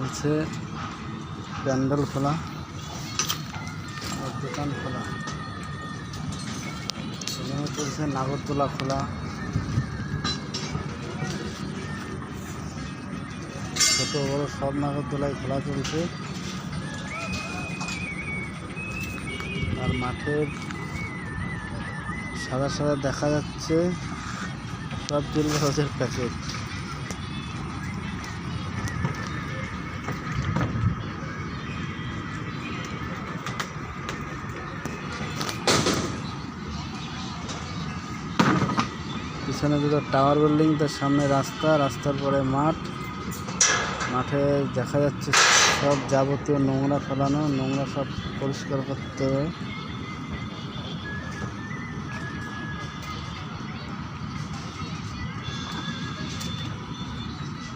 চলছে প্যান্ডেল খোলা আর দোকান খোলা। এখানে চলছে নাগরদোলা খোলা, ছোট বড় সব নাগরদোলাই খোলা চলছে। আর মাঠের সাদা সাদা দেখা যাচ্ছে সব জিনিসের প্যাকেট। পিছনে দুটো টাওয়ার বিল্ডিং, তার সামনে রাস্তা, রাস্তার পরে মাঠ। মাঠে দেখা যাচ্ছে সব যাবতীয় নোংরা ফেলানো, নোংরা সব পরিষ্কার করতে হবে।